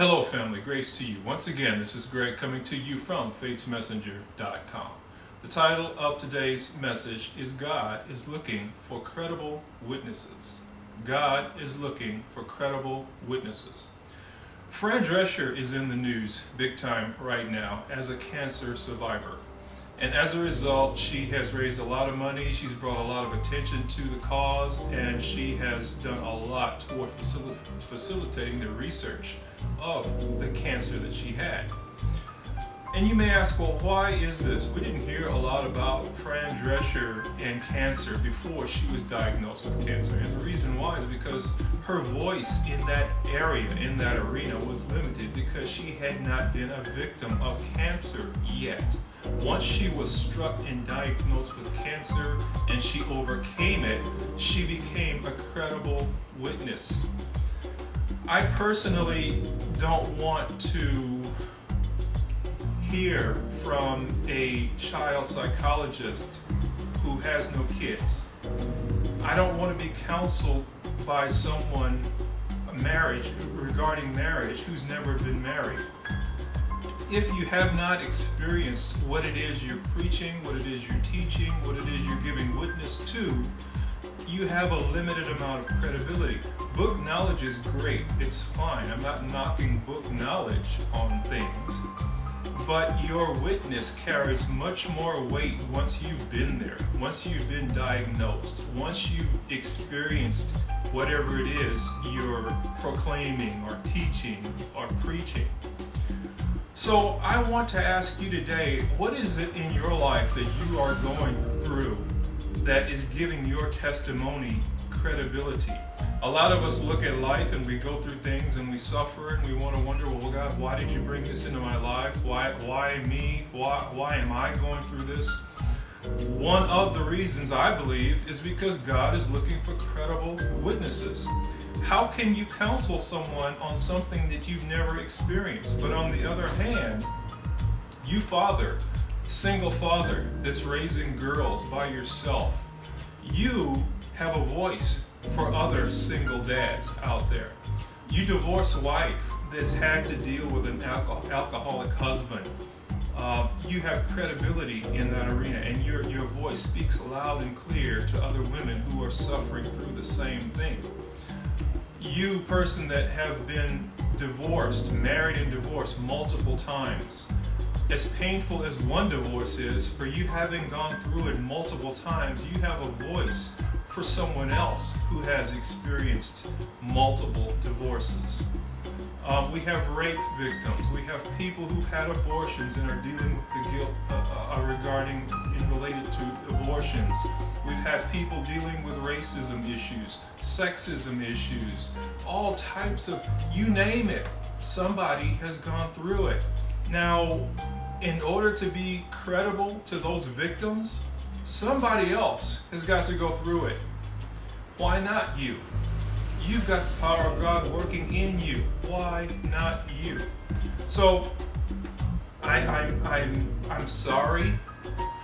Hello family, grace to you. Once again, this is Greg coming to you from FaithsMessenger.com. The title of today's message is God is looking for credible witnesses. God is looking for credible witnesses. Fran Drescher is in the news big time right now as a cancer survivor. And as a result, she has raised a lot of money, she's brought a lot of attention to the cause, and she has done a lot toward facilitating the research of the cancer that she had. And you may ask, well, why is this? We didn't hear a lot about Fran Drescher and cancer before she was diagnosed with cancer. And the reason why is because her voice in that area, in that arena, was limited because she had not been a victim of cancer yet. Once she was struck and diagnosed with cancer and she overcame it, she became a credible witness. I personally don't want to hear from a child psychologist who has no kids. I don't want to be counseled by someone regarding marriage who's never been married. If you have not experienced what it is you're preaching, what it is you're teaching, what it is you're giving witness to, you have a limited amount of credibility. Book knowledge is great, it's fine. I'm not knocking book knowledge on things, but your witness carries much more weight once you've been there, once you've been diagnosed, once you've experienced whatever it is you're proclaiming or teaching or preaching. So I want to ask you today, what is it in your life that you are going through that is giving your testimony credibility? A lot of us look at life and we go through things and we suffer and we want to wonder, well, God, why did you bring this into my life? Why me? Why am I going through this? One of the reasons I believe is because God is looking for credible witnesses. How can you counsel someone on something that you've never experienced? But on the other hand, you single father that's raising girls by yourself, you have a voice for other single dads out there. You divorced wife that's had to deal with an alcoholic husband. You have credibility in that arena, and your voice speaks loud and clear to other women who are suffering through the same thing. You person that have been married and divorced multiple times, as painful as one divorce is, for you having gone through it multiple times, you have a voice for someone else who has experienced multiple divorces. We have rape victims. We have people who've had abortions and are dealing with the guilt related to abortions. We've had people dealing with racism issues, sexism issues, all types of, you name it, somebody has gone through it. Now, in order to be credible to those victims, somebody else has got to go through it. Why not you? You've got the power of God working in you. Why not you? So I'm sorry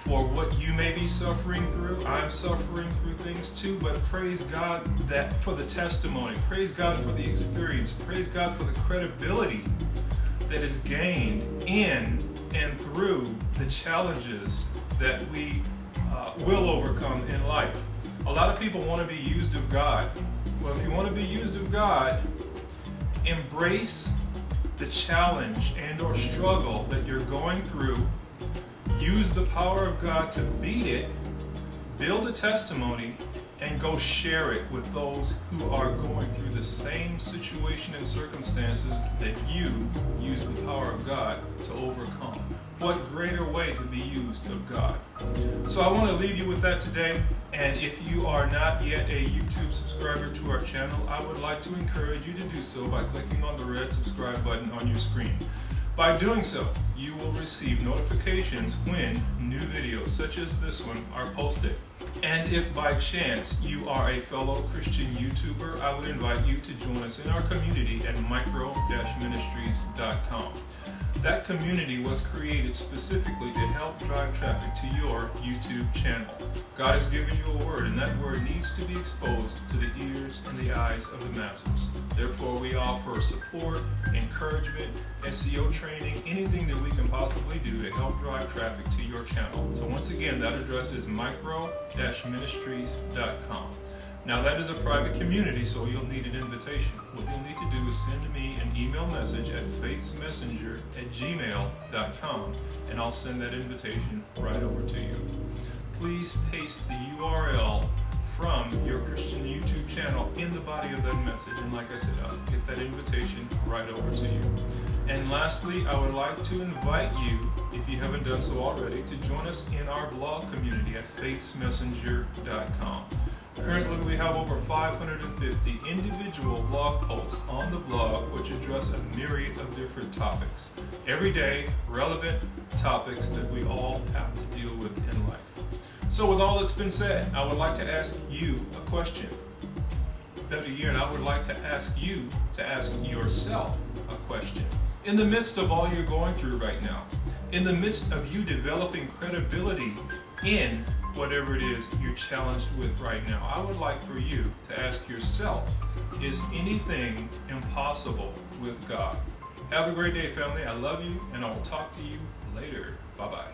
for what you may be suffering through. I'm suffering through things too, but praise God that for the testimony. Praise God for the experience. Praise God for the credibility that is gained in and through the challenges that we will overcome in life. A lot of people want to be used of God. Well, if you want to be used of God, embrace the challenge and or struggle that you're going through. Use the power of God to beat it, build a testimony, and go share it with those who are going through the same situation and circumstances that you use the power of God to overcome. What greater way to be used of God? So I want to leave you with that today. And if you are not yet a YouTube subscriber to our channel, I would like to encourage you to do so by clicking on the red subscribe button on your screen. By doing so, you will receive notifications when new videos such as this one are posted. And if by chance you are a fellow Christian YouTuber, I would invite you to join us in our community at micro-ministries.com. That community was created created specifically to help drive traffic to your YouTube channel. God has given you a word, and that word needs to be exposed to the ears and the eyes of the masses. Therefore, we offer support, encouragement, SEO training, anything that we can possibly do to help drive traffic to your channel. So once again, that address is micro-ministries.com. Now that is a private community, so you'll need an invitation. What you'll need to do is send me an email message at FaithsMessenger@gmail.com, and I'll send that invitation right over to you. Please paste the URL from your Christian YouTube channel in the body of that message, and like I said, I'll get that invitation right over to you. And lastly, I would like to invite you, if you haven't done so already, to join us in our blog community at FaithsMessenger.com. Currently, we have over 550 individual blog posts on the blog which address a myriad of different topics. Everyday, relevant topics that we all have to deal with in life. So with all that's been said, I would like to ask you a question. Better yet, I would like to ask you to ask yourself a question. In the midst of all you're going through right now, in the midst of you developing credibility in whatever it is you're challenged with right now, I would like for you to ask yourself, is anything impossible with God? Have a great day, family. I love you, and I will talk to you later. Bye-bye.